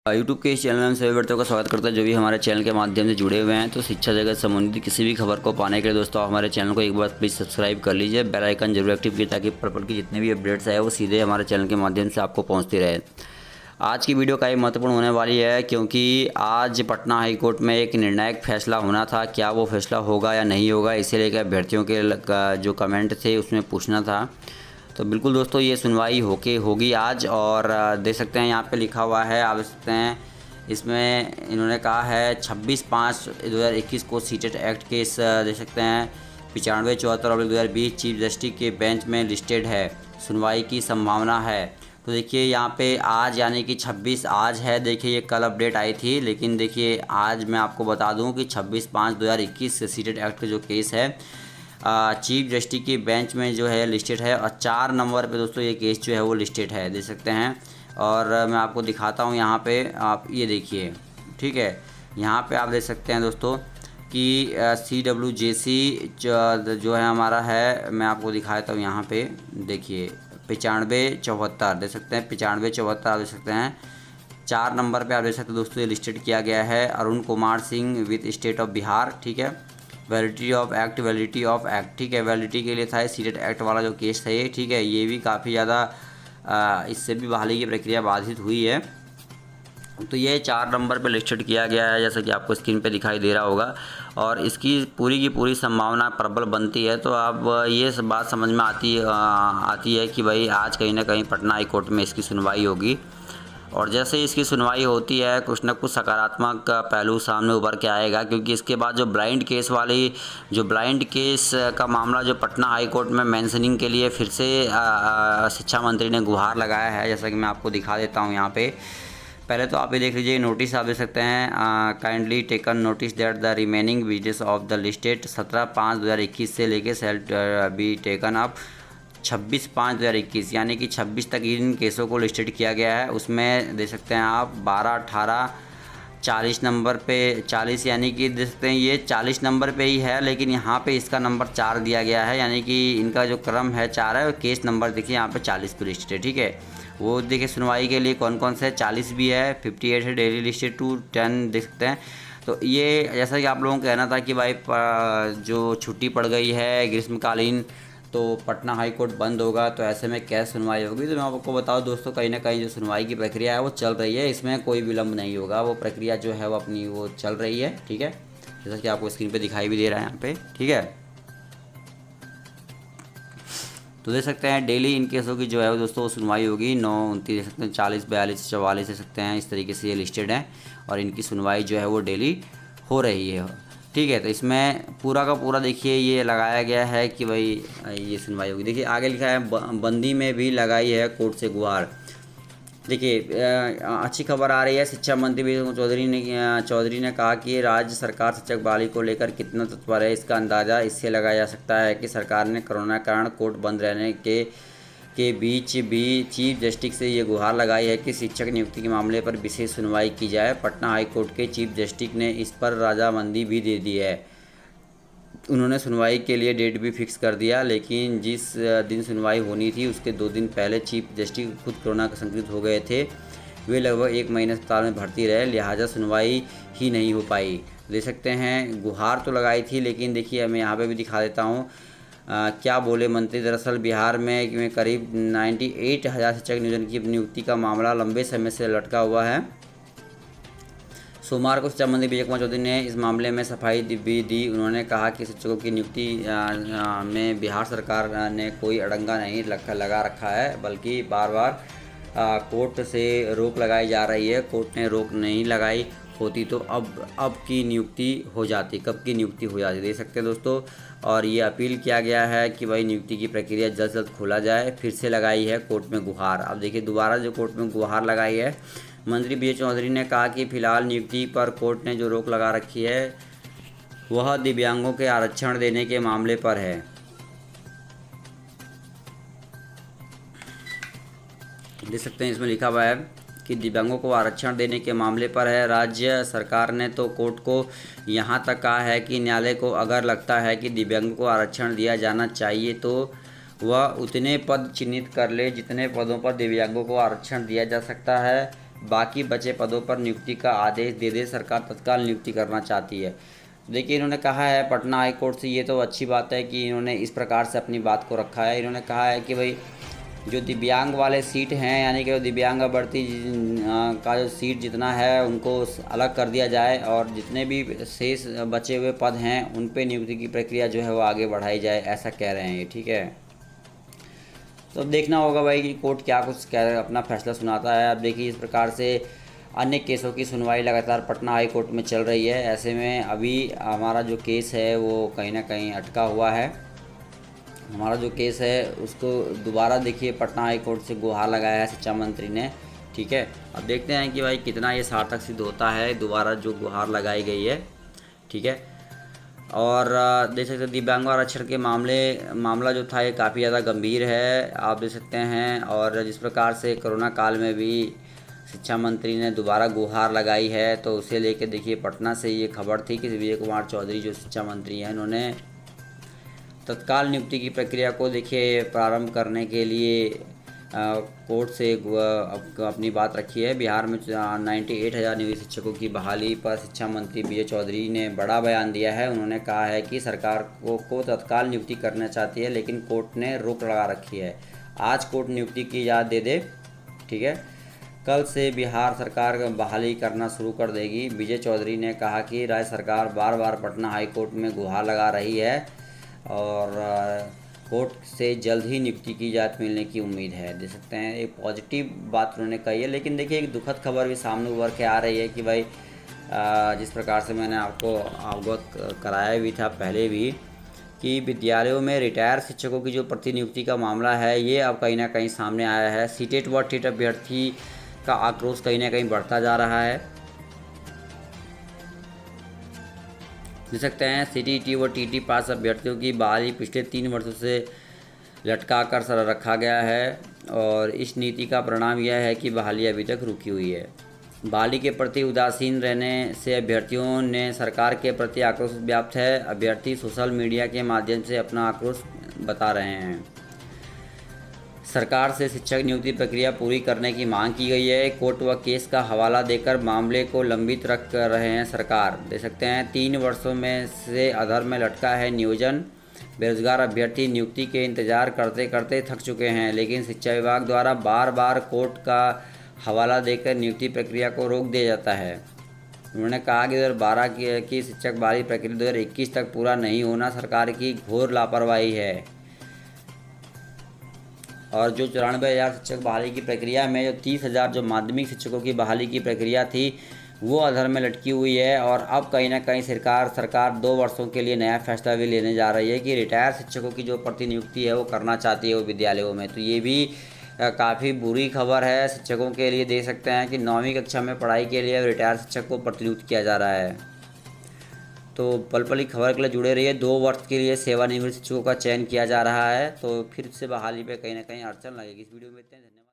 YouTube के इस channel में सभी व्यक्तियों का स्वागत करता है जो भी हमारे चैनल के माध्यम से जुड़े हुए हैं। तो शिक्षा जगत संबंधित किसी भी खबर को पाने के लिए दोस्तों हमारे चैनल को एक बार प्लीज़ सब्सक्राइब कर लीजिए, बेल आइकन जरूर एक्टिव कीजिए ताकि पल की जितने भी अपडेट्स आए वो सीधे हमारे चैनल के माध्यम से आपको पहुँचती रहे। आज की वीडियो काफ़ी महत्वपूर्ण होने वाली है क्योंकि आज पटना हाईकोर्ट में एक निर्णायक फैसला होना था। क्या वो फैसला होगा या नहीं होगा, इसे लेकर अभ्यर्थियों के जो कमेंट थे उसमें पूछना था। तो बिल्कुल दोस्तों ये सुनवाई होगी आज, और देख सकते हैं यहाँ पे लिखा हुआ है, आप देख सकते हैं इसमें इन्होंने कहा है 26/5/2021 को सीटेट एक्ट केस देख सकते हैं 95/74/2020 चीफ जस्टिस के बेंच में लिस्टेड है, सुनवाई की संभावना है। तो देखिए यहाँ पे आज यानी कि 26 आज है। देखिए ये कल अपडेट आई थी, लेकिन देखिए आज मैं आपको बता दूं कि 26/5/2021 सीटेट एक्ट का जो केस है चीफ जस्टिस की बेंच में जो है लिस्टेड है, और 4 नंबर पे दोस्तों ये केस जो है वो लिस्टेड है, देख सकते हैं। और मैं आपको दिखाता हूँ यहाँ पे, आप ये देखिए, ठीक है। यहाँ पे आप देख सकते हैं दोस्तों कि CWJC जो है हमारा है, मैं आपको दिखाता हूँ यहाँ पे, देखिए 95/74 देख सकते हैं, 95/74 आप देख सकते हैं। 4 नंबर पे आप देख सकते हैं दोस्तों ये लिस्टेड किया गया है, Arun Kumar Singh with state of Bihar, ठीक है। वैलिडिटी ऑफ एक्ट, ठीक है, वैलिडिटी के लिए था सीटेट एक्ट वाला जो केस था ये, ठीक है। ये भी काफ़ी ज़्यादा इससे भी बहाली की प्रक्रिया बाधित हुई है। तो ये 4 नंबर पे लिस्टेड किया गया है, जैसा कि आपको स्क्रीन पे दिखाई दे रहा होगा, और इसकी पूरी की पूरी संभावना प्रबल बनती है। तो अब ये बात समझ में आती है कि भाई आज कहीं ना कहीं पटना हाई कोर्ट में इसकी सुनवाई होगी, और जैसे ही इसकी सुनवाई होती है कुछ ना कुछ सकारात्मक पहलू सामने उभर के आएगा, क्योंकि इसके बाद जो ब्लाइंड केस का मामला जो पटना हाई कोर्ट में मेंशनिंग के लिए फिर से शिक्षा मंत्री ने गुहार लगाया है, जैसा कि मैं आपको दिखा देता हूं यहाँ पे। पहले तो आप ये देख लीजिए, नोटिस आप देख सकते हैं, kindly taken notice that the remaining business of the listed 17/5/2021 से लेके सेल बी टेकन अप 26/5/2021 यानी कि 26 तक इन केसों को लिस्टेड किया गया है। उसमें देख सकते हैं आप 12, 18, 40 नंबर पे 40 यानी कि देख सकते हैं ये 40 नंबर पे ही है, लेकिन यहाँ पे इसका नंबर 4 दिया गया है, यानी कि इनका जो क्रम है 4 है, और केस नंबर देखिए यहाँ पे 40 पे लिस्टेड है, ठीक है। वो देखिए सुनवाई के लिए कौन कौन से 40 भी है, 58 है डेली लिस्टेड टू 10 देख सकते हैं। तो ये जैसा कि आप लोगों को कहना था कि भाई जो छुट्टी पड़ गई है ग्रीष्मकालीन, तो पटना हाई कोर्ट बंद होगा, तो ऐसे में क्या सुनवाई होगी। तो मैं आपको बताऊं दोस्तों, कहीं ना कहीं जो सुनवाई की प्रक्रिया है वो चल रही है, इसमें कोई विलम्ब नहीं होगा, वो प्रक्रिया जो है वो अपनी वो चल रही है, ठीक है, जैसा कि आपको स्क्रीन पे दिखाई भी दे रहा है यहाँ पे, ठीक है। तो देख सकते हैं डेली इन केसों की जो है वो दोस्तों सुनवाई होगी 9, 29 देख सकते हैं, 40, 42, 44 देख सकते हैं, इस तरीके से ये लिस्टेड हैं, और इनकी सुनवाई जो है वो डेली हो रही है, ठीक है। तो इसमें पूरा का पूरा देखिए ये लगाया गया है कि भाई ये सुनवाई होगी। देखिए आगे लिखा है बंदी में भी लगाई है कोर्ट से गुहार। देखिए अच्छी खबर आ रही है, शिक्षा मंत्री विजय चौधरी ने कहा कि राज्य सरकार शिक्षक बहाली को लेकर कितना तत्पर है, इसका अंदाज़ा इससे लगाया जा सकता है कि सरकार ने कोरोना के कारण कोर्ट बंद रहने के बीच भी चीफ जस्टिस से ये गुहार लगाई है कि शिक्षक नियुक्ति के मामले पर विशेष सुनवाई की जाए। पटना हाई कोर्ट के चीफ जस्टिस ने इस पर रजामंदी भी दे दी है, उन्होंने सुनवाई के लिए डेट भी फिक्स कर दिया, लेकिन जिस दिन सुनवाई होनी थी उसके 2 दिन पहले चीफ जस्टिस खुद कोरोना के संक्रमित हो गए थे। वे लगभग 1 महीने अस्पताल में भर्ती रहे, लिहाजा सुनवाई ही नहीं हो पाई। देख सकते हैं गुहार तो लगाई थी, लेकिन देखिए मैं यहाँ पे भी दिखा देता हूँ क्या बोले मंत्री। दरअसल बिहार में करीब 98,000 शिक्षक नियुक्ति का मामला लंबे समय से लटका हुआ है। सोमवार को शिक्षा मंत्री विजय कुमार चौधरी ने इस मामले में सफाई भी दी। उन्होंने कहा कि शिक्षकों की नियुक्ति में बिहार सरकार ने कोई अड़ंगा नहीं लगा रखा है, बल्कि बार बार कोर्ट से रोक लगाई जा रही है। कोर्ट ने रोक नहीं लगाई होती तो अब की नियुक्ति हो जाती, कब की नियुक्ति हो जाती, देख सकते हैं दोस्तों। और ये अपील किया गया है कि भाई नियुक्ति की प्रक्रिया जल्द से जल्द खोला जाए। फिर से लगाई है कोर्ट में गुहार। अब देखिए दोबारा जो कोर्ट में गुहार लगाई है, मंत्री विजय चौधरी ने कहा कि फिलहाल नियुक्ति पर कोर्ट ने जो रोक लगा रखी है वह दिव्यांगों के आरक्षण देने के मामले पर है। देख सकते हैं इसमें लिखा हुआ है कि दिव्यांगों को आरक्षण देने के मामले पर है। राज्य सरकार ने तो कोर्ट को यहाँ तक कहा है कि न्यायालय को अगर लगता है कि दिव्यांगों को आरक्षण दिया जाना चाहिए तो वह उतने पद चिन्हित कर ले जितने पदों पर दिव्यांगों को आरक्षण दिया जा सकता है। बाकी बचे पदों पर नियुक्ति का आदेश दे दे, सरकार तत्काल नियुक्ति करना चाहती है। देखिए इन्होंने कहा है पटना हाई कोर्ट से, ये तो अच्छी बात है कि इन्होंने इस प्रकार से अपनी बात को रखा है। इन्होंने कहा है कि भाई जो दिव्यांग वाले सीट हैं, यानी कि दिव्यांग अभ्यर्थी का जो सीट जितना है उनको अलग कर दिया जाए और जितने भी शेष बचे हुए पद हैं उन पे नियुक्ति की प्रक्रिया जो है वो आगे बढ़ाई जाए, ऐसा कह रहे हैं ये। ठीक है, तो अब देखना होगा भाई कि कोर्ट क्या कुछ कह अपना फैसला सुनाता है। अब देखिए इस प्रकार से अन्य केसों की सुनवाई लगातार पटना हाई कोर्ट में चल रही है। ऐसे में अभी हमारा जो केस है वो कहीं ना कहीं अटका हुआ है। हमारा जो केस है उसको दोबारा देखिए पटना हाई कोर्ट से गुहार लगाया है शिक्षा मंत्री ने। ठीक है, अब देखते हैं कि भाई कितना ये सार्थक सिद्ध होता है दोबारा जो गुहार लगाई गई है। ठीक है, और देख सकते हैं दिव्यांग आरक्षण के मामला जो था ये काफ़ी ज़्यादा गंभीर है, आप देख सकते हैं। और जिस प्रकार से कोरोना काल में भी शिक्षा मंत्री ने दोबारा गुहार लगाई है, तो उसे लेकर देखिए पटना से ये खबर थी कि विजय कुमार चौधरी जो शिक्षा मंत्री हैं इन्होंने तत्काल नियुक्ति की प्रक्रिया को देखिए प्रारंभ करने के लिए कोर्ट से अपनी बात रखी है। बिहार में 98,000 नियोजित शिक्षकों की बहाली पर शिक्षा मंत्री विजय चौधरी ने बड़ा बयान दिया है। उन्होंने कहा है कि सरकार को तत्काल नियुक्ति करना चाहती है, लेकिन कोर्ट ने रोक लगा रखी है। आज कोर्ट नियुक्ति की इजाज़त दे दे, ठीक है, कल से बिहार सरकार बहाली करना शुरू कर देगी। विजय चौधरी ने कहा कि राज्य सरकार बार बार पटना हाई कोर्ट में गुहार लगा रही है और कोर्ट से जल्द ही नियुक्ति की इजाज़त मिलने की उम्मीद है। देख सकते हैं एक पॉजिटिव बात उन्होंने कही है। लेकिन देखिए एक दुखद खबर भी सामने उभर के आ रही है कि भाई जिस प्रकार से मैंने आपको अवगत कराया भी था पहले भी कि विद्यालयों में रिटायर शिक्षकों की जो प्रतिनियुक्ति का मामला है ये अब कहीं ना कहीं सामने आया है। सीटेट व टेट अभ्यर्थी का आक्रोश कहीं ना कहीं बढ़ता जा रहा है। देख सकते हैं सीटीटी व टीटी पास अभ्यर्थियों की बहाली पिछले 3 वर्षों से लटका कर सर रखा गया है और इस नीति का परिणाम यह है कि बहाली अभी तक रुकी हुई है। बहाली के प्रति उदासीन रहने से अभ्यर्थियों ने सरकार के प्रति आक्रोश व्याप्त है। अभ्यर्थी सोशल मीडिया के माध्यम से अपना आक्रोश बता रहे हैं। सरकार से शिक्षक नियुक्ति प्रक्रिया पूरी करने की मांग की गई है। कोर्ट व केस का हवाला देकर मामले को लंबित रख रहे हैं सरकार। देख सकते हैं 3 वर्षों में से अधर में लटका है नियोजन। बेरोजगार अभ्यर्थी नियुक्ति के इंतजार करते करते थक चुके हैं, लेकिन शिक्षा विभाग द्वारा बार बार कोर्ट का हवाला देकर नियुक्ति प्रक्रिया को रोक दिया जाता है। उन्होंने कहा कि 2012 की शिक्षक बहाली प्रक्रिया 2021 तक पूरा नहीं होना सरकार की घोर लापरवाही है। और जो 94,000 शिक्षक बहाली की प्रक्रिया में जो 30,000 जो माध्यमिक शिक्षकों की बहाली की प्रक्रिया थी वो अधर में लटकी हुई है। और अब कहीं ना कहीं सरकार 2 वर्षों के लिए नया फैसला भी लेने जा रही है कि रिटायर शिक्षकों की जो प्रतिनियुक्ति है वो करना चाहती है वो विद्यालयों में। तो ये भी काफ़ी बुरी खबर है शिक्षकों के लिए। देख सकते हैं कि 9वीं कक्षा में पढ़ाई के लिए रिटायर शिक्षक को प्रतिनियुक्त किया जा रहा है। तो पल पल की खबर के लिए जुड़े रहिए। 2 वर्ष के लिए सेवानिवृत्त शिक्षकों का चयन किया जा रहा है, तो फिर से बहाली पे कहीं ना कहीं अड़चन लगेगी। इस वीडियो में इतने